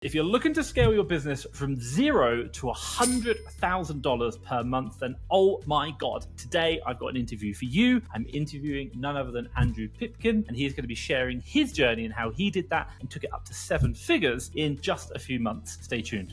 If you're looking to scale your business from $0 to $100,000 per month, then oh my God, today I've got an interview for you. I'm interviewing none other than Andrew Pipkin, and he's going to be sharing his journey and how he did that and took it up to 7 figures in just a few months. Stay tuned.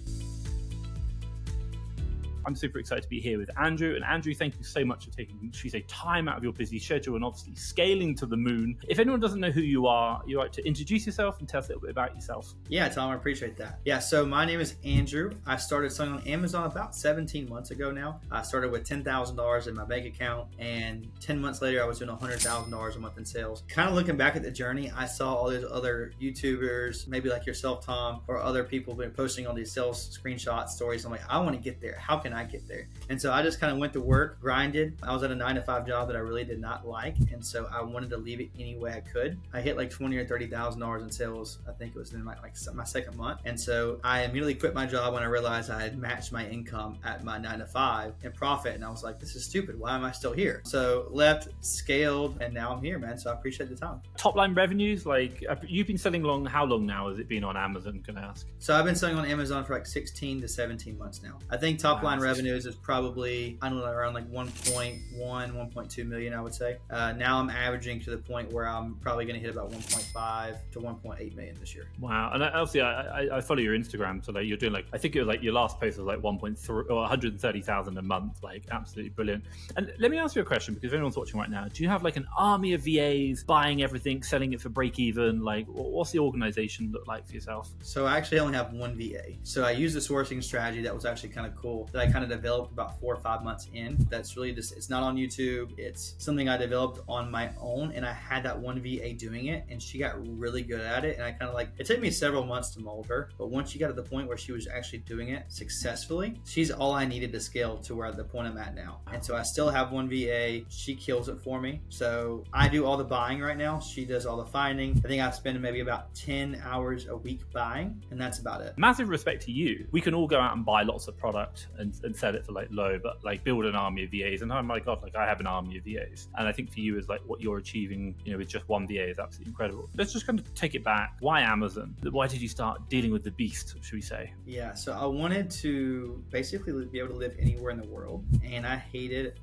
I'm super excited to be here with Andrew. And Andrew, thank you so much for taking, should we say, time out of your busy schedule and obviously scaling to the moon. If anyone doesn't know who you are, you'd like to introduce yourself and tell us a little bit about yourself. Yeah, Tom, I appreciate that. Yeah, so my name is Andrew. I started selling on Amazon about 17 months ago now. I started with $10,000 in my bank account, and 10 months later, I was doing $100,000 a month in sales. Kind of looking back at the journey, I saw all these other YouTubers, maybe like yourself, Tom, or other people been posting all these sales screenshots, stories. I'm like, I want to get there. How can I get there? And so I just kind of went to work, grinded. I was at a 9-to-5 job that I really did not like, and so I wanted to leave it any way I could. I hit like $20,000 or $30,000 in sales. I think it was in my second month, and so I immediately quit my job when I realized I had matched my income at my 9-to-5 in profit, and I was like, this is stupid. Why am I still here? So left, scaled, and now I'm here, man. So I appreciate the time. Top line revenues, like you've been selling how long now has it been on Amazon? Can I ask? So I've been selling on Amazon for like 16 to 17 months now. I think top line revenues is probably, I don't know, around like 1.2 million, I would say. Now I'm averaging to the point where I'm probably going to hit about 1.5 to 1.8 million this year. Wow. And obviously I follow your Instagram, so like you're doing like, I think it was like your last post was like 1.3 or 130,000 a month, like absolutely brilliant. And let me ask you a question, because if anyone's watching right now, do you have like an army of VAs buying everything, selling it for break even? Like what's the organization look like for yourself? So I actually only have one VA. So I used a sourcing strategy that was actually kind of cool that I kind of developed about 4 or 5 months in. That's really just, it's not on YouTube. It's something I developed on my own, and I had that one VA doing it, and she got really good at it. And I kind of like, it took me several months to mold her, but once she got to the point where she was actually doing it successfully, she's all I needed to scale to where the point I'm at now. And so I still have one VA. She kills it for me. So I do all the buying right now. She does all the finding. I think I spend maybe about 10 hours a week buying, and that's about it. Massive respect to you. We can all go out and buy lots of product and sell it for like low, but like build an army of VAs. And oh my God, like I have an army of VAs. And I think for you is like what you're achieving, you know, with just one VA is absolutely incredible. Let's just kind of take it back. Why Amazon? Why did you start dealing with the beast, should we say? Yeah, so I wanted to basically be able to live anywhere in the world. And I hated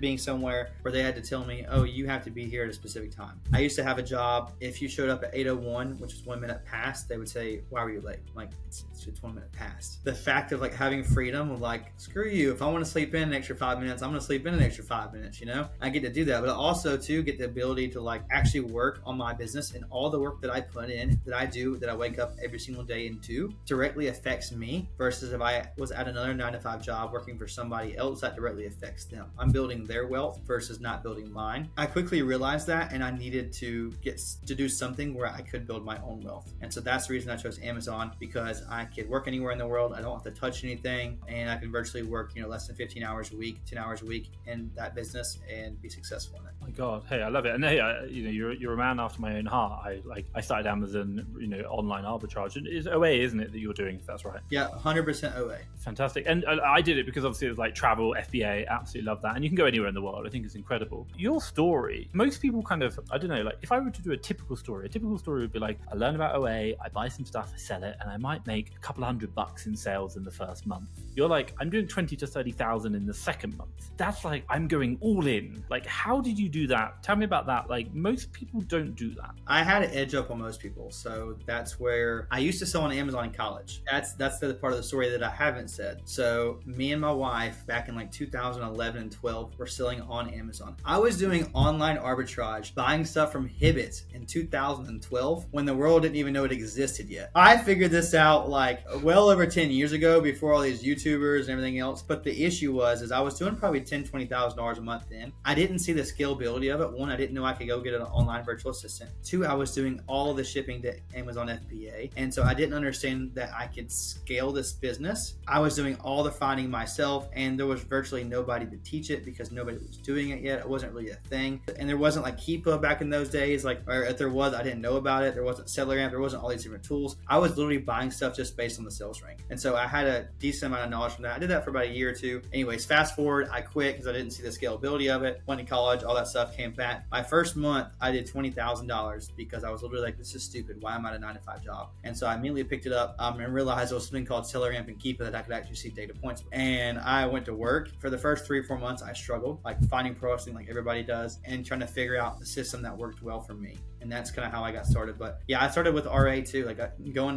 being somewhere where they had to tell me, oh, you have to be here at a specific time. I used to have a job. If you showed up at 8:01, which is 1 minute past, they would say, why were you late? Like, it's 1 minute past. The fact of like having freedom of like, screw you. If I want to sleep in an extra 5 minutes, I'm going to sleep in an extra 5 minutes, you know? I get to do that, but I also too get the ability to like actually work on my business, and all the work that I put in, that I do, that I wake up every single day and do directly affects me, versus if I was at another 9-to-5 job working for somebody else, that directly affects them. I'm building their wealth versus not building mine. I quickly realized that, and I needed to get to do something where I could build my own wealth. And so that's the reason I chose Amazon, because I could work anywhere in the world. I don't have to touch anything, and I can virtually work, you know, less than 15 hours a week, 10 hours a week in that business and be successful in it. Oh my God, hey, I love it. And hey, you know, you're a man after my own heart. I started Amazon, you know, online arbitrage, and it's OA, isn't it, that you're doing, if that's right? Yeah, 100% OA. Fantastic. And I did it because obviously it was like travel, FBA, absolutely love that. And you can go anywhere in the world. I think it's incredible. Your story, most people kind of, I don't know, like if I were to do a typical story would be like, I learn about OA, I buy some stuff, I sell it, and I might make a couple $100 in sales in the first month. You're like, I'm doing 20 to 30,000 in the second month. That's like, I'm going all in. Like, how did you do that? Tell me about that. Like, most people don't do that. I had an edge up on most people. So that's where I used to sell on Amazon in college. That's the part of the story that I haven't said. So me and my wife back in like 2011 and 12 were selling on Amazon. I was doing online arbitrage, buying stuff from Hibbett in 2012 when the world didn't even know it existed yet. I figured this out like well over 10 years ago, before all these YouTubers and everything else. But the issue was I was doing probably $10,000, $20,000 a month then. I didn't see the scalability of it. One, I didn't know I could go get an online virtual assistant. Two, I was doing all of the shipping to Amazon FBA. And so I didn't understand that I could scale this business. I was doing all the finding myself, and there was virtually nobody to teach it because nobody was doing it yet. It wasn't really a thing. And there wasn't like Keepa back in those days, like, or if there was, I didn't know about it. There wasn't SellerAmp. There wasn't all these different tools. I was literally buying stuff just based on the sales rank. And so I had a decent amount of knowledge from that. I did that for about a year or two. Anyways, fast forward, I quit because I didn't see the scalability of it. Went to college, all that stuff, came back. My first month, I did $20,000 because I was literally like, this is stupid. Why am I at a 9-to-5 job? And so I immediately picked it up and realized there was something called SellerAmp and Keepa that I could actually see data points. And I went to work. For the first 3 or 4 months, I struggled, like finding processing like everybody does and trying to figure out the system that worked well for me. And that's kind of how I got started. But yeah, I started with RA too, like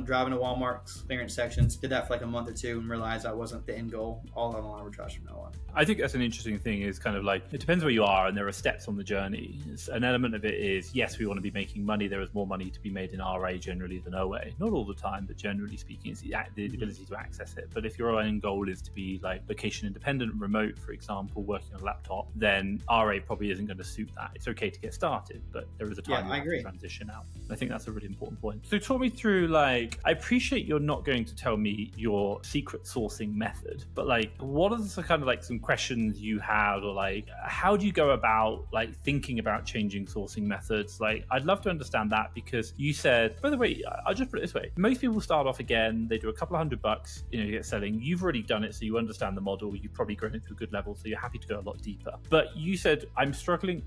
driving to Walmart's clearance sections, did that for like a month or two and realized I wasn't the end goal. All on arbitrage from now on. I think that's an interesting thing is kind of like, it depends where you are and there are steps on the journey. An element of it is, yes, we want to be making money. There is more money to be made in RA generally than OA. Not all the time, but generally speaking, it's the ability to access it. But if your end goal is to be like location independent, remote, for example, working on a laptop, then RA probably isn't going to suit that. It's okay to get started, but there is a time to transition out. I think that's a really important point. So talk me through, like, I appreciate you're not going to tell me your secret sourcing method, but like, what are the kind of like some questions you had, or like, how do you go about like thinking about changing sourcing methods? Like, I'd love to understand that, because you said, by the way, I'll just put it this way. Most people start off again, they do a couple of $100, you get selling. You've already done it, so you understand the model. You've probably grown it to a good level, so you're happy to go a lot deeper. But you said, I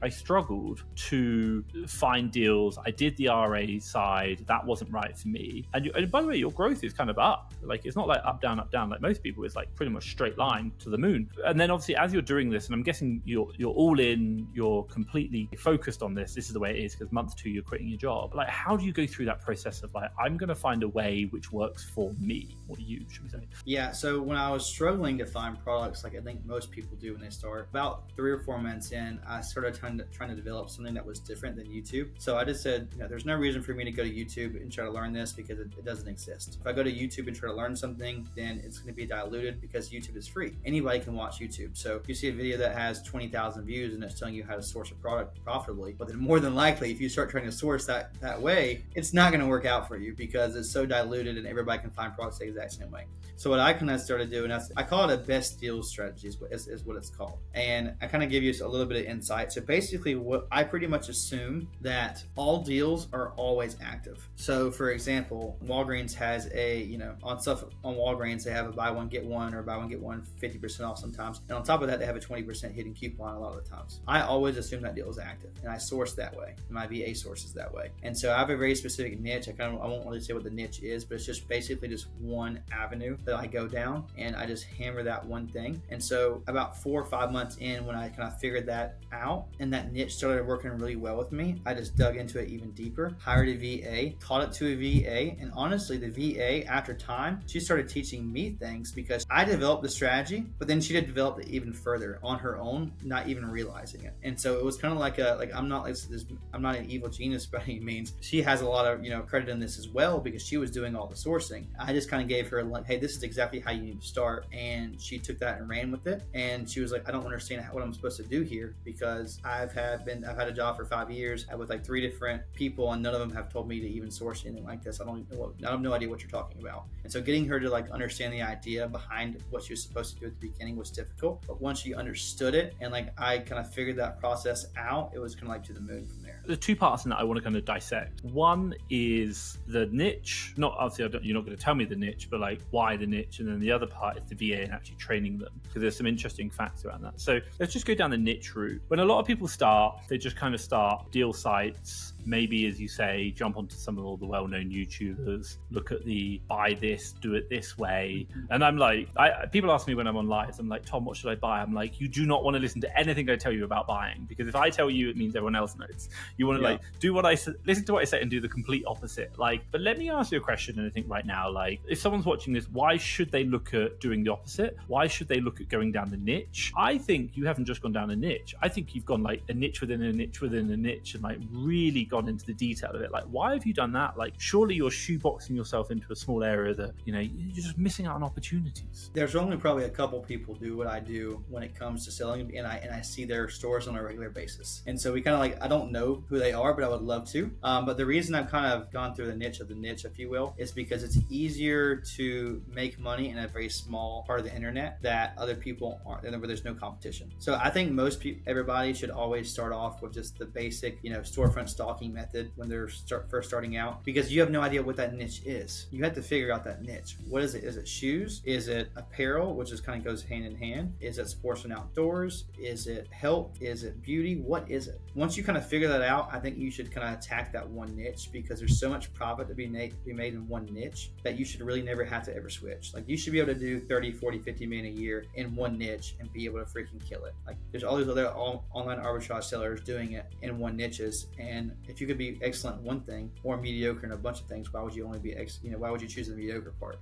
struggled to find deals. I did the RA side. That wasn't right for me. And by the way, your growth is kind of up. Like, it's not like up, down, like most people. It's like pretty much straight line to the moon. And then obviously, as you're doing this, and I'm guessing you're all in, you're completely focused on this. This is the way it is, because month 2, you're quitting your job. Like, how do you go through that process of like, I'm going to find a way which works for me, or you, should we say? Yeah. So when I was struggling to find products, like I think most people do when they start, about 3 or 4 months in, I started trying to develop something that was different than YouTube. So I just said, there's no reason for me to go to YouTube and try to learn this, because it doesn't exist. If I go to YouTube and try to learn something, then it's going to be diluted, because YouTube is free. Anybody can watch YouTube. So if you see a video that has 20,000 views and it's telling you how to source a product profitably, but then more than likely, if you start trying to source that way, it's not going to work out for you, because it's so diluted and everybody can find products the exact same way. So what I kind of started doing, I call it a best deals strategy is what it's called. And I kind of give you a little bit of insight. So basically, what I pretty much assume that all deals are always active. So for example, Walgreens has on Walgreens, they have a buy one, get one, or buy one, get one 50% off sometimes. And on top of that, they have a 20% hidden coupon a lot of the times. I always assume that deal is active, and I source that way. My VA sources that way. And so I have a very specific niche. I won't really say what the niche is, but it's just basically just one avenue that I go down, and I just hammer that one thing. And so about 4 or 5 months in, when I kind of figured that out and that niche started working really well with me, I just dug into it even deeper, hired a VA, taught it to a VA. And honestly, the VA, after time, she started teaching me things, because I developed the strategy, but then she did develop it even further on her own, not even realizing it. And so it was kind of like I'm not an evil genius by any means. She has a lot of credit in this as well, because she was doing all the sourcing. I just kind of gave her like, hey, this is exactly how you need to start. And she took that and ran with it. And she was like, I don't understand what I'm supposed to do here, because I've had a job for 5 years with like 3 different people, and none of them have told me to even source anything like this. I have no idea what you're talking about. And so getting her to like understand the idea behind what she was supposed to do at the beginning was difficult. But once she understood it, and like I kind of figured that process out, it was kind of like to the moon from there. The 2 parts in that I want to kind of dissect. One is the niche. Not obviously, you're not going to tell me the niche, but like why the niche. And then the other part is the VA and actually training them, because there's some interesting facts around that. So let's just go down the niche route. When a lot of people start, they just kind of start deal sites. Maybe, as you say, jump onto some of all the well-known YouTubers, look at the buy this, do it this way. And I'm like, people ask me when I'm on lives, I'm like, Tom, what should I buy? I'm like, you do not want to listen to anything I tell you about buying, because if I tell you, it means everyone else knows. You want to like do what I listen to what I say and do the complete opposite. Like, but let me ask you a question. And I think right now, like, if someone's watching this, why should they look at doing the opposite? Why should they look at going down the niche? I think you haven't just gone down a niche. I think you've gone like a niche within a niche within a niche, and like really gone into the detail of it. Like, why have you done that? Like, surely you're shoeboxing yourself into a small area that you're just missing out on opportunities. There's only probably a couple people do what I do when it comes to selling, and I see their stores on a regular basis. And so we kind of like, I don't know who they are, but I would love to. But the reason I've kind of gone through the niche, if you will, is because it's easier to make money in a very small part of the internet that other people aren't, and where there's no competition. So I think everybody should always start off with just the basic, storefront stalking talking method when they're first starting out, because you have no idea what that niche is. You have to figure out that niche. What is it? Is it shoes? Is it apparel, which is kind of goes hand in hand? Is it sports and outdoors? Is it health? Is it beauty? What is it? Once you kind of figure that out, I think you should kind of attack that one niche, because there's so much profit to be made in one niche that you should really never have to ever switch. Like, you should be able to do 30, 40, 50 million a year in one niche and be able to freaking kill it. Like, there's all these other online arbitrage sellers doing it in one niches, and if you could be excellent in one thing or mediocre in a bunch of things, why would you only be why would you choose the mediocre part?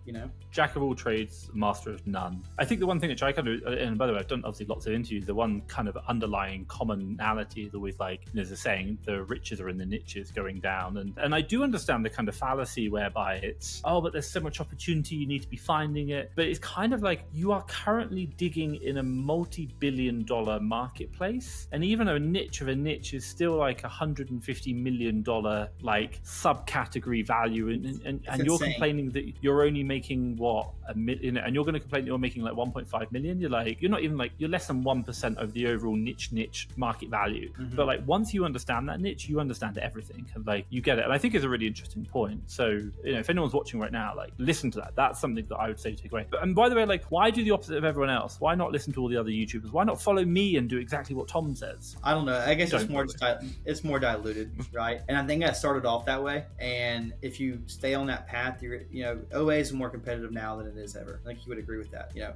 Jack of all trades, master of none. I think the one thing which I kind of, and by the way, I've done obviously lots of interviews, the one kind of underlying commonality is always like, there's a saying, the riches are in the niches going down. And I do understand the kind of fallacy whereby it's, oh, but there's so much opportunity, you need to be finding it. But it's kind of like, you are currently digging in a multi-billion-dollar marketplace. And even a niche of a niche is still like $150 million like subcategory value. And you're complaining that you're only making what, a million, and you're going to complain that you're making like 1.5 million. You're not even like, you're less than 1% of the overall niche market value. Mm-hmm. But like, once you understand that niche, you understand everything, and like, you get it. And I think it's a really interesting point. So, if anyone's watching right now, like, listen to that. That's something that I would say to take away. And by the way, like, why do the opposite of everyone else? Why not listen to all the other YouTubers? Why not follow me and do exactly what Tom says? I don't know. I guess it's more diluted, right? And I think I started off that way. And if you stay on that path, OA is more competitive now than it is ever. I think you would agree with that. Yeah.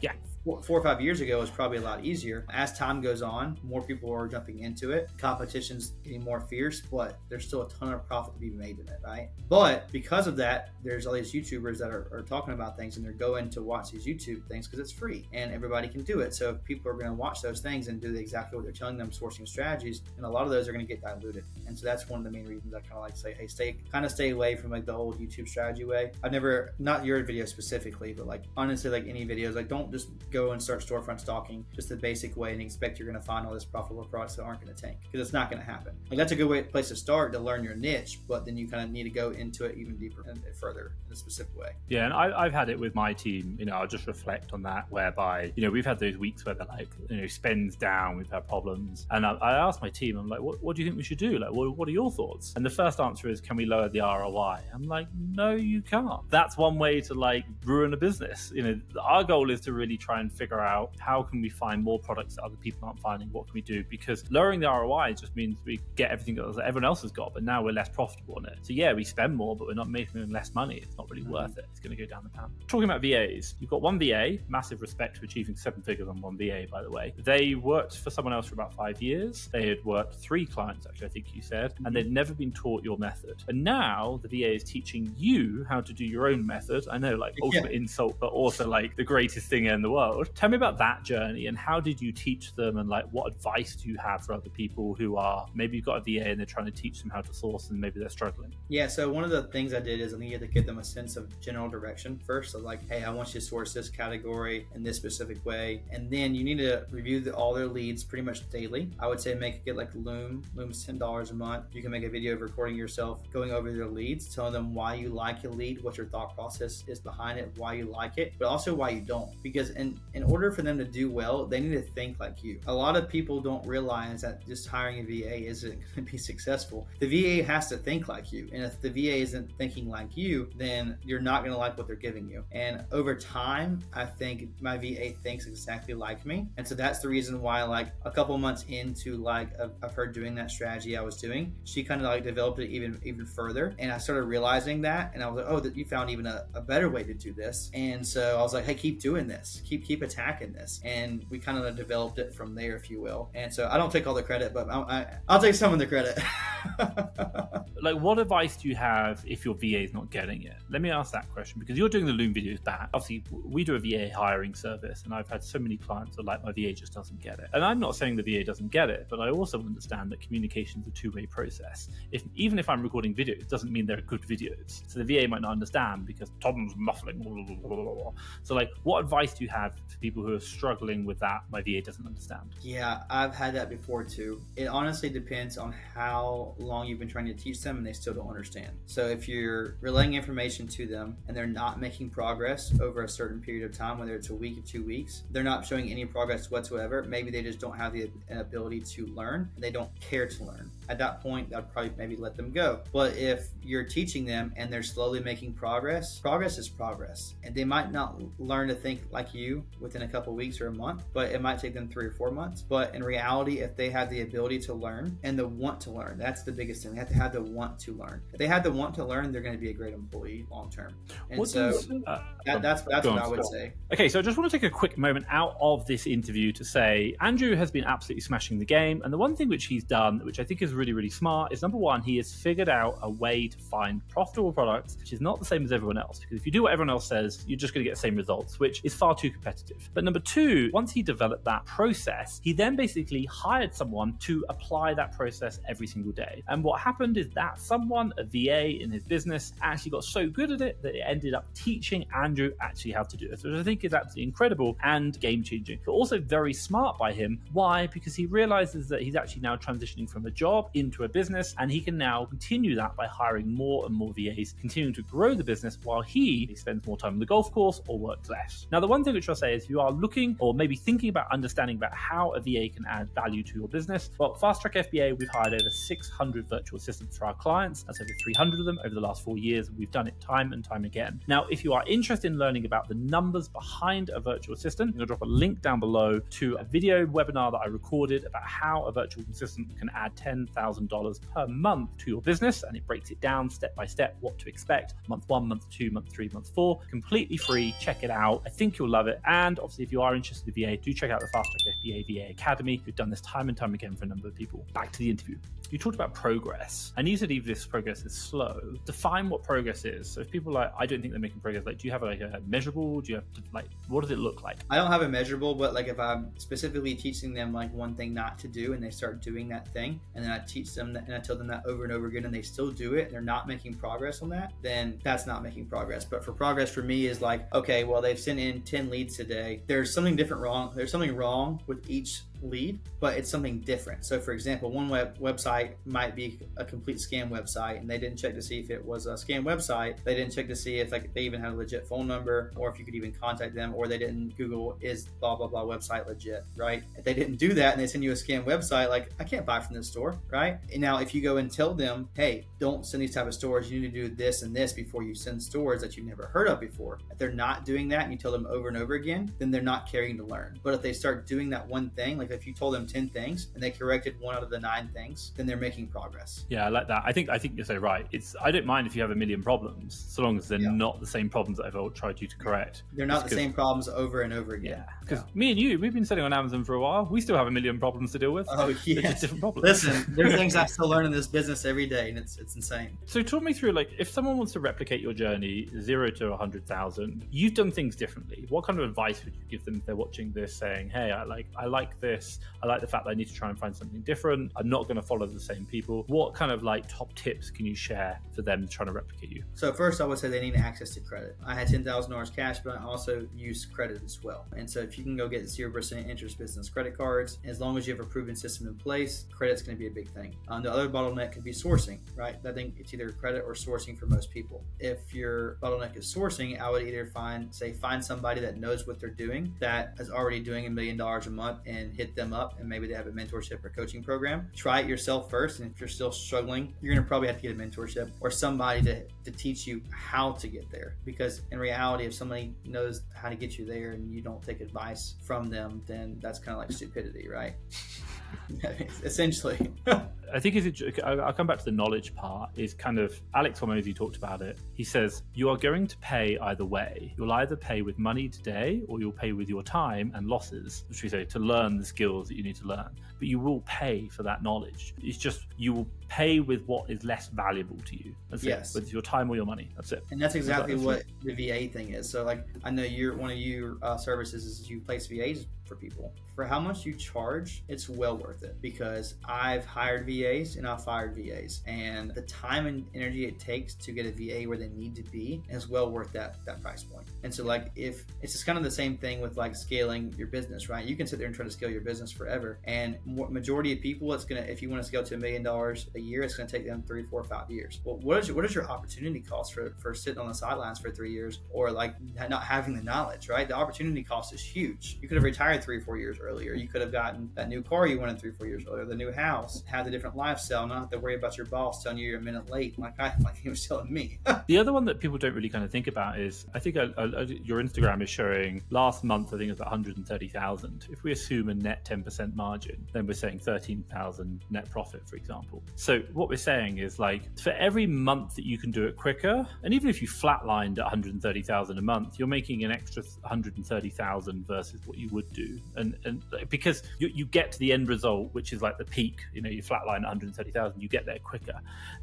4 or 5 years ago, it was probably a lot easier. As time goes on, more people are jumping into it. Competition's getting more fierce, but there's still a ton of profit to be made in it, right? But because of that, there's all these YouTubers that are talking about things, and they're going to watch these YouTube things because it's free and everybody can do it. So if people are going to watch those things and do exactly what they're telling them, sourcing strategies, and a lot of those are going to get diluted. And so that's one of the main reasons I kind of like to say, hey, stay away from like the old YouTube strategy way. I've never, not your video specifically, but like honestly, like any videos, like don't just go and start storefront stalking just the basic way and expect you're going to find all this profitable products that aren't going to tank, because it's not going to happen. Like, that's a good place to start to learn your niche, but then you kind of need to go into it even deeper and further in a specific way. Yeah, and I've had it with my team. I'll just reflect on that, whereby we've had those weeks where they're like, spends down, we've had problems, and I asked my team, I'm like, what do you think we should do? Like, what are your thoughts? And the first answer is, can we lower the ROI? I'm like, no, you can't. That's one way to like ruin a business. Our goal is to really try and figure out, how can we find more products that other people aren't finding? What can we do? Because lowering the ROI just means we get everything that everyone else has got, but now we're less profitable on it. So yeah, we spend more, but we're not making less money. It's not really worth it. It's going to go down the pan. Talking about VAs, you've got one VA, massive respect for achieving 7 figures on one VA, by the way. They worked for someone else for about 5 years. They had worked 3 clients, actually, I think you said, and they'd never been taught your method. And now the VA is teaching you how to do your own method. I know, like, ultimate insult, but also like the greatest thing in the world. Tell me about that journey, and how did you teach them, and like, what advice do you have for other people who are, maybe you've got a VA and they're trying to teach them how to source and maybe they're struggling? Yeah, so one of the things I did is I needed to give them a sense of general direction first. So like, hey, I want you to source this category in this specific way. And then you need to review all their leads pretty much daily. I would say get like Loom. Loom's $10 a month. You can make a video of recording yourself going over their leads, telling them why you like a lead, what your thought process is behind it, why you like it, but also why you don't. Because in order for them to do well, they need to think like you. A lot of people don't realize that just hiring a VA isn't going to be successful. The VA has to think like you. And if the VA isn't thinking like you, then you're not going to like what they're giving you. And over time, I think my VA thinks exactly like me. And so that's the reason why, like, a couple months into like of her doing that strategy I was doing, she kind of like developed it even further. And I started realizing that, and I was like, oh, that you found even a better way to do this. And so I was like, hey, keep doing this, keep attacking this. And we kind of developed it from there, if you will. And so I don't take all the credit, but I'll take some of the credit. Like, what advice do you have if your VA is not getting it? Let me ask that question, because you're doing the Loom videos back. Obviously, we do a VA hiring service, and I've had so many clients that are like, my VA just doesn't get it. And I'm not saying the VA doesn't get it, but I also understand that communication is a two-way process. Even if I'm recording videos, it doesn't mean they're good videos. So the VA might not understand because Tom's muffling. So like, what advice do you have for people who are struggling with that? My VA doesn't understand. Yeah, I've had that before too. It honestly depends on how long you've been trying to teach them and they still don't understand. So if you're relaying information to them and they're not making progress over a certain period of time, whether it's a week or 2 weeks, they're not showing any progress whatsoever. Maybe they just don't have the ability to learn. They don't care to learn. At that point, I'd probably maybe let them go. But if you're teaching them and they're slowly making progress is progress. And they might not learn to think like you within a couple weeks or a month, but it might take them 3 or 4 months. But in reality, if they have the ability to learn and the want to learn, that's the biggest thing. They have to have the want to learn. If they have the want to learn, they're going to be a great employee long term. And that's what I would say. Okay, so I just want to take a quick moment out of this interview to say Andrew has been absolutely smashing the game. And the one thing which he's done, which I think is really, really smart, is number one, he has figured out a way to find profitable products, which is not the same as everyone else. Because if you do what everyone else says, you're just going to get the same results, which is far too competitive. But number two, once he developed that process, he then basically hired someone to apply that process every single day. And what happened is that someone, a VA in his business, actually got so good at it that it ended up teaching Andrew actually how to do it, which I think is absolutely incredible and game-changing, but also very smart by him. Why? Because he realizes that he's actually now transitioning from a job into a business, and he can now continue that by hiring more and more VAs, continuing to grow the business while he spends more time on the golf course or works less. Now, the one thing which I'll say is if you are looking or maybe thinking about understanding about how a VA can add value to your business, well, Fast Track FBA, we've hired over 600 virtual assistants for our clients. That's over 300 of them over the last 4 years. We've done it time and time again. Now, if you are interested in learning about the numbers behind a virtual assistant, I'm going to drop a link down below to a video webinar that I recorded about how a virtual assistant can add $10,000 per month to your business. And it breaks it down step by step, what to expect, month 1, month 2, month 3, month 4, completely free. Check it out. I think you'll love it. And obviously, if you are interested in VA, do check out the Fast Track FBA VA Academy. We've done this time and time again for a number of people. Back to the interview. You talked about progress, and you said if this progress is slow, define what progress is. So if people are like, I don't think they're making progress, like, do you have like a measurable? Do you have to, like, what does it look like? I don't have a measurable, but like if I'm specifically teaching them like one thing not to do and they start doing that thing, and then I teach them that, and I tell them that over and over again, and they still do it and they're not making progress on that, then that's not making progress. But for progress for me is like, okay, well, they've sent in 10 leads today. There's something wrong with each lead, but it's something different. So for example, one website might be a complete scam website, and they didn't check to see if it was a scam website. They didn't check to see if like they even had a legit phone number, or if you could even contact them, or they didn't Google is blah blah blah website legit, right? If they didn't do that and they send you a scam website, like, I can't buy from this store, right? And now if you go and tell them, hey, don't send these type of stores, you need to do this and this before you send stores that you've never heard of before. If they're not doing that and you tell them over and over again, then they're not caring to learn. But if they start doing that one thing, like if you told them 10 things and they corrected 1 out of the 9 things, then they're making progress. Yeah, I like that. I think you're so right. I don't mind if you have a million problems, so long as they're not the same problems that I've tried you to correct. They're not the same problems over and over again. Yeah, because me and you, we've been selling on Amazon for a while. We still have a million problems to deal with. Oh yeah, they're just different problems. Listen, there's things I still learn in this business every day, and it's insane. So talk me through, like, if someone wants to replicate your journey 0 to 100,000, you've done things differently. What kind of advice would you give them if they're watching this, saying, hey, I like this. I like the fact that I need to try and find something different. I'm not going to follow the same people. What kind of like top tips can you share for them trying to replicate you? So first, I would say they need access to credit. I had $10,000 cash, but I also use credit as well. And so if you can go get 0% interest business credit cards, as long as you have a proven system in place, credit's going to be a big thing. The other bottleneck could be sourcing, right? I think it's either credit or sourcing for most people. If your bottleneck is sourcing, I would either find somebody that knows what they're doing, that is already doing $1 million a month, and hit them up, and maybe they have a mentorship or coaching program. Try it yourself first, and if you're still struggling, you're going to probably have to get a mentorship or somebody to teach you how to get there. Because in reality, if somebody knows how to get you there and you don't take advice from them, then that's kind of like stupidity, right? Essentially. I think I'll come back to the knowledge part. Is kind of Alex Hormozi talked about it. He says you are going to pay either way. You'll either pay with money today, or you'll pay with your time and losses, which we say to learn the skills that you need to learn. But you will pay for that knowledge. It's just you will pay with what is less valuable to you. That's it. With your time or your money. That's it. And that's exactly what the VA thing is. So like, I know one of your services is you place VAs for people. For how much you charge, it's well worth it, because I've hired VAs and I've fired VAs, and the time and energy it takes to get a VA where they need to be is well worth that price point. And so like, if it's just kind of the same thing with like scaling your business, right? You can sit there and try to scale your business forever, and majority of people, if you want to scale to $1 million a year, it's going to take them 3, 4, 5 years. Well, what is your opportunity cost for sitting on the sidelines for 3 years, or like not having the knowledge, right? The opportunity cost is huge. You could have retired 3 or 4 years earlier. You could have gotten that new car you wanted 3 or 4 years earlier, the new house, have the different different lifestyle, not have to worry about your boss telling you're a minute late, like he was telling me. The other one that people don't really kind of think about is, I think your Instagram is showing last month, I think it was 130,000. If we assume a net 10% margin, then we're saying 13,000 net profit, for example. So what we're saying is like, for every month that you can do it quicker, and even if you flatlined at 130,000 a month, you're making an extra 130,000 versus what you would do. And because you get to the end result, which is like the peak, you flatline at 130,000, you get there quicker.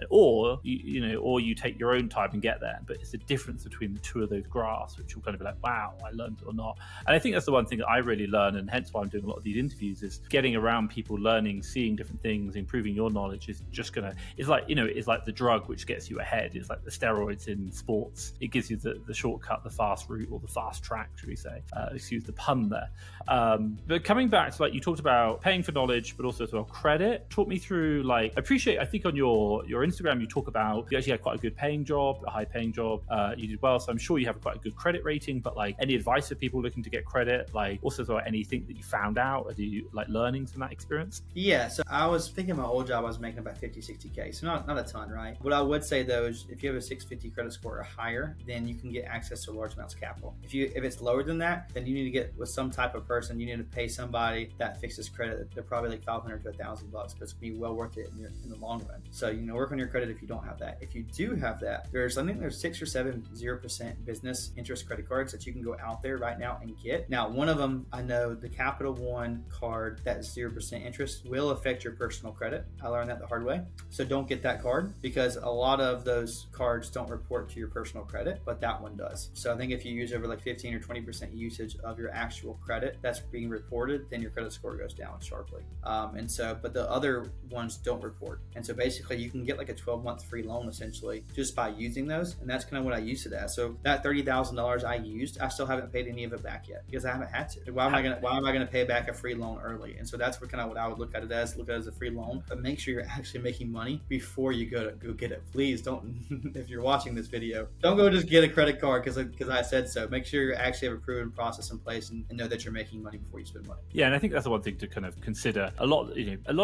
Or you take your own time and get there. But it's the difference between the two of those graphs, which will kind of be like, wow, I learned it or not. And I think that's the one thing that I really learn, and hence why I'm doing a lot of these interviews, is getting around people, learning, seeing different things, improving your knowledge is just it's like the drug which gets you ahead. It's like the steroids in sports. It gives you the shortcut, the fast route, or the fast track, should we say. Excuse the pun there. But coming back to, like, you talked about paying for knowledge, but also as well credit. Talk me through, like, I think on your Instagram, you talk about, you actually had quite a good paying job, a high paying job. You did well. So I'm sure you have quite a good credit rating, but like, any advice for people looking to get credit? Like, also as well, anything that you found out, or do you like learnings from that experience? Yeah. So I was thinking my old job, I was making about 50, 60K. So not a ton, right? What I would say though is, if you have a 650 credit score or higher, then you can get access to large amounts of capital. If it's lower than that, then you need to get with some type of person. You need to pay somebody that fixes credit. They're probably like $500 to $1,000, but it's gonna be well worth it in the long run. So work on your credit if you don't have that. If you do have that, I think there's 6 or 7 0% business interest credit cards that you can go out there right now and get. Now, one of them, I know, the Capital One card, that is 0% interest, will affect your personal credit. I learned that the hard way. So don't get that card, because a lot of those cards don't report to your personal credit, but that one does. So I think if you use over like 15 or 20% usage of your actual credit that's being reported, then your credit score goes down sharply. But the other ones don't report. And so basically you can get like a 12-month free loan essentially just by using those. And that's kind of what I used it as. So that $30,000 I used, I still haven't paid any of it back yet, because I haven't had to. Why am I gonna pay back a free loan early? And so that's what I would look at it as a free loan. But make sure you're actually making money before you go get it. Please don't, if you're watching this video, don't go just get a credit card because I said so. Make sure you actually have a proven process in place and know that you're making money before you spend money. Yeah, and I think that's the one thing to kind of consider. A lot of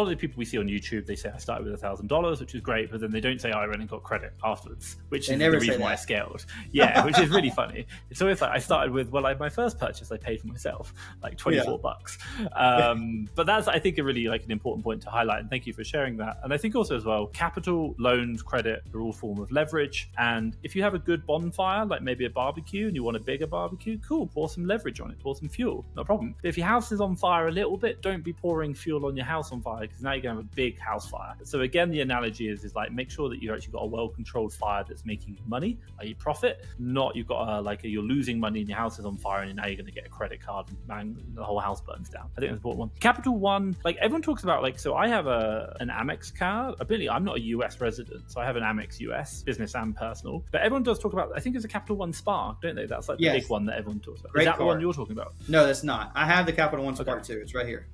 the people we see on YouTube, they say I started with $1,000, which is great, but then they don't say I went and got credit afterwards, which is the reason why I scaled. Yeah, which is really funny. It's always like, I started with, my first purchase I paid for myself, like $24. But that's, I think, a really like an important point to highlight, and thank you for sharing that. And I think also as well, capital, loans, credit are all form of leverage. And if you have a good bonfire, like maybe a barbecue, and you want a bigger barbecue, cool, pour some leverage on it, pour some fuel, no problem. But if your house is on fire a little bit, don't be pouring fuel on your house on fire, because now you're gonna have a big house fire. So again, the analogy is like, make sure that you've actually got a well-controlled fire that's making you money, i.e. profit, not you've got you're losing money and your house is on fire and now you're going to get a credit card and bang, the whole house burns down. I think that's an important one. Capital One, like everyone talks about, like, so I have an Amex card. Admittedly, I'm not a US resident, so I have an Amex US, business and personal. But everyone does talk about, I think it's a Capital One Spark, don't they? That's like the big one that everyone talks about. Great. Is that card. The one you're talking about? No, that's not. I have the Capital One Spark too. It's right here.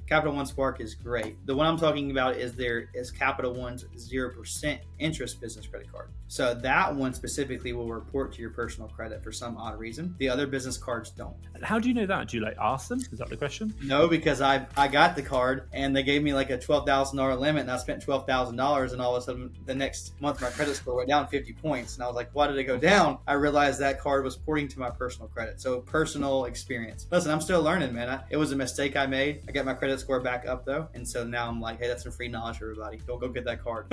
Capital One Spark is great. The one I'm talking about is Capital One's 0% interest business credit card. So that one specifically will report to your personal credit for some odd reason. The other business cards don't. How do you know that? Do you ask them? Is that the question? No, because I got the card and they gave me like a $12,000 limit, and I spent $12,000, and all of a sudden the next month my credit score went down 50 points. And I was like, why did it go down? I realized that card was porting to my personal credit. So personal experience. Listen, I'm still learning, man. It was a mistake I made. I got my credit score back up though, and so now I'm like, hey, that's some free knowledge for everybody. Don't go get that card.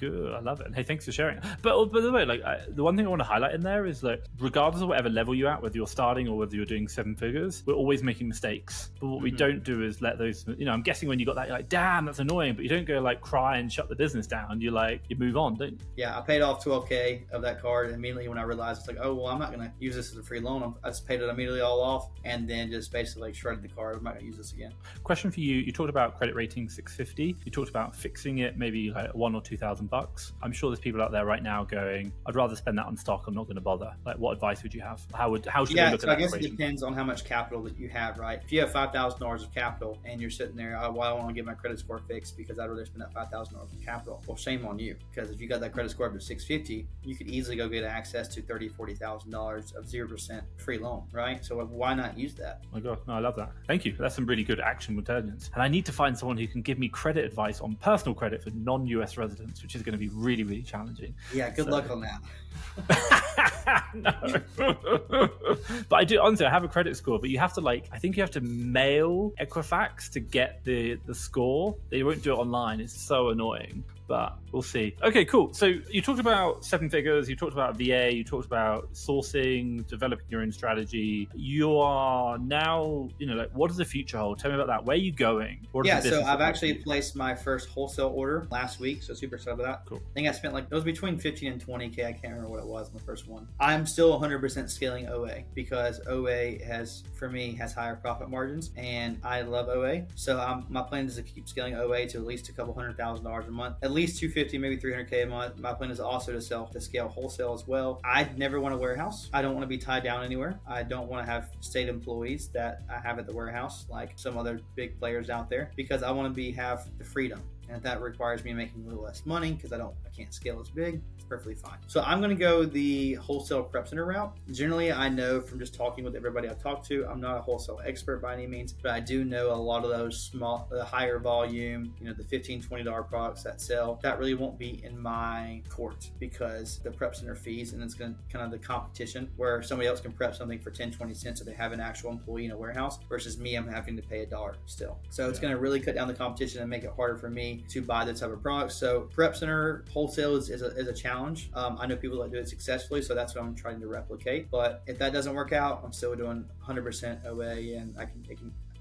Good, I love it. Hey, thanks for sharing. But by the way, like the one thing I want to highlight in there is that regardless of whatever level you're at, whether you're starting or whether you're doing 7 figures, we're always making mistakes. But what we don't do is let those, I'm guessing when you got that, you're like, damn, that's annoying, but you don't go like cry and shut the business down. You move on, don't you? Yeah, I paid off $12K of that card, and immediately when I realized, it's like, oh well, I'm not gonna use this as a free loan. I just paid it immediately all off, and then just basically shredded the card. I'm not gonna use this again. Question for you: you talked about credit rating 650. You talked about fixing it, maybe like $1,000 or $2,000. I'm sure there's people out there right now going, I'd rather spend that on stock. I'm not going to bother. Like, what advice would you have? How should they look at that? I guess equation? It depends on how much capital that you have, right? If you have $5,000 of capital and you're sitting there, I want to get my credit score fixed because I'd rather spend that $5,000 of capital. Well, shame on you, because if you got that credit score up to 650, you could easily go get access to $30,000, $40,000 of 0% free loan, right? So why not use that? Oh my God, no, I love that. Thank you. That's some really good actionable Australians. And I need to find someone who can give me credit advice on personal credit for non-US residents, which is going to be really, really challenging. Yeah, good luck on that. No. But I do, honestly, I have a credit score, but you have to I think you have to mail Equifax to get the score. They won't do it online. It's so annoying. But we'll see. Okay, cool. So you talked about 7 figures, you talked about VA, you talked about sourcing, developing your own strategy. You are now, what does the future hold? Tell me about that. Where are you going? So I've actually placed my first wholesale order last week, so super excited about that. Cool. I think I spent it was between 15 and 20K. I can't remember what it was in the first one. I'm still 100% scaling OA because OA has higher profit margins, and I love OA. So my plan is to keep scaling OA to at least a couple $100,000 a month. At least 250, maybe 300K a month. My plan is also to scale wholesale as well. I never want a warehouse. I don't want to be tied down anywhere. I don't want to have state employees that I have at the warehouse like some other big players out there, because I want to have the freedom. And if that requires me making a little less money because I can't scale as big, it's perfectly fine. So I'm going to go the wholesale prep center route. Generally, I know from just talking with everybody I've talked to, I'm not a wholesale expert by any means, but I do know a lot of those the higher volume, the $15, $20 products that sell, that really won't be in my court because the prep center fees, and it's going to kind of the competition where somebody else can prep something for 10, 20 cents if they have an actual employee in a warehouse versus me, I'm having to pay $1 still. So it's going to really cut down the competition and make it harder for me to buy the type of products. So prep center wholesale is a challenge. I know people that do it successfully, so that's what I'm trying to replicate. But if that doesn't work out, I'm still doing 100% OA, and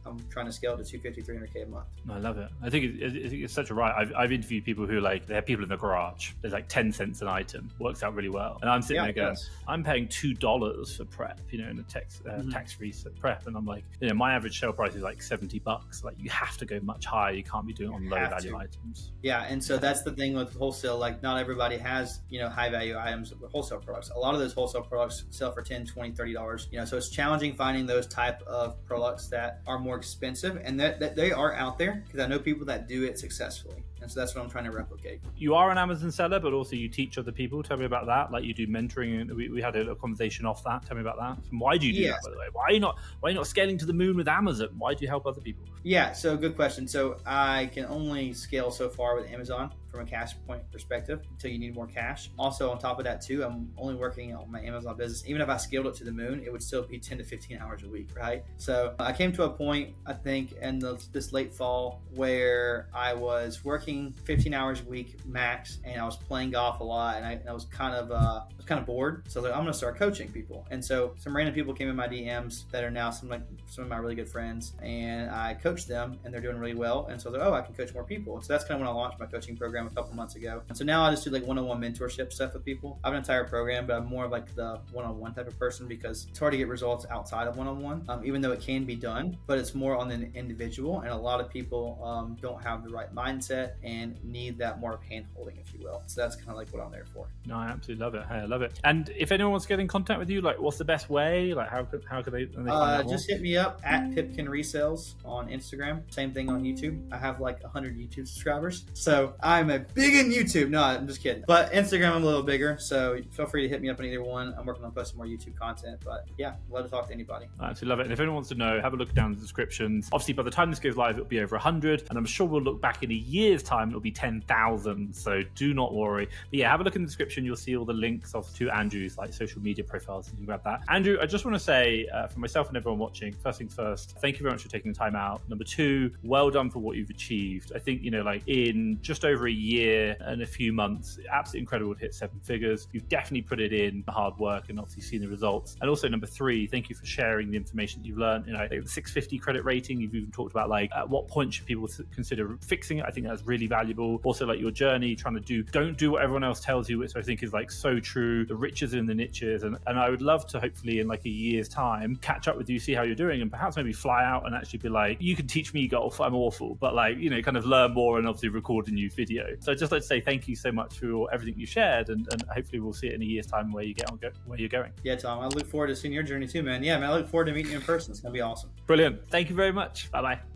I'm trying to scale to 250, 300K a month. I love it. I think it's such a right. I've interviewed people who they have people in the garage. There's 10 cents an item. Works out really well. And I'm sitting there going, I'm paying $2 for prep, in a tax-free prep. And I'm like, my average sale price is $70. You have to go much higher. You can't be doing it on low value items. Yeah. And so that's the thing with wholesale. Not everybody has, high value items with wholesale products. A lot of those wholesale products sell for $10, $20, $30. So it's challenging finding those type of products that are more expensive, and that they are out there because I know people that do it successfully, and so that's what I'm trying to replicate. You are an Amazon seller, but also you teach other people. Tell me about that. You do mentoring, and we had a conversation off that. Tell me about that. And why do you do that, by the way? Why are you not scaling to the moon with Amazon? Why do you help other people? Yeah, so good question. So I can only scale so far with Amazon from a cash point perspective until you need more cash. Also, on top of that too, I'm only working on my Amazon business. Even if I scaled it to the moon, it would still be 10 to 15 hours a week, right? So I came to a point, I think, in this late fall where I was working 15 hours a week max, and I was playing golf a lot, and I was kind of bored. So I was like, I'm going to start coaching people. And so some random people came in my DMs that are now some of my really good friends, and I coached them, and they're doing really well. And so I was like, I can coach more people. And so that's kind of when I launched my coaching program a couple months ago. And so now I just do one-on-one mentorship stuff with people. I have an entire program, but I'm more of the one-on-one type of person because it's hard to get results outside of one-on-one, even though it can be done, but it's more on the individual. And a lot of people don't have the right mindset and need that more hand-holding, if you will. So that's kind of what I'm there for. No, I absolutely love it. Hey, I love it. And if anyone wants to get in contact with you, what's the best way? How could they find out more? Just hit me up at Pipkin Resales on Instagram. Same thing on YouTube. I have 100 YouTube subscribers. So I'm big in YouTube. No, I'm just kidding. But Instagram, I'm a little bigger. So feel free to hit me up on either one. I'm working on posting more YouTube content. But yeah, love to talk to anybody. I absolutely love it. And if anyone wants to know, have a look down in the descriptions. Obviously, by the time this goes live, it'll be over 100. And I'm sure we'll look back in a year's time, it'll be 10,000. So do not worry. But yeah, have a look in the description. You'll see all the links to Andrew's social media profiles. You can grab that. Andrew, I just want to say for myself and everyone watching, first things first, thank you very much for taking the time out. Number two, well done for what you've achieved. I think, in just over a year and a few months, absolutely incredible to hit 7 figures. You've definitely put it in the hard work and obviously seen the results. And also number three, thank you for sharing the information that you've learned. The 650 credit rating, you've even talked about at what point should people consider fixing it. I think that's really valuable. Also your journey, trying to don't do what everyone else tells you, which I think is so true. The riches in the niches. And I would love to hopefully in a year's time, catch up with you, see how you're doing, and perhaps maybe fly out and actually be you can teach me golf, I'm awful, but kind of learn more and obviously record a new video. So I'd just like to say thank you so much for everything you shared, and hopefully we'll see it in a year's time where you're going. Yeah, Tom, I look forward to seeing your journey too, man. Yeah, man, I look forward to meeting you in person. It's gonna be awesome. Brilliant. Thank you very much. Bye-bye.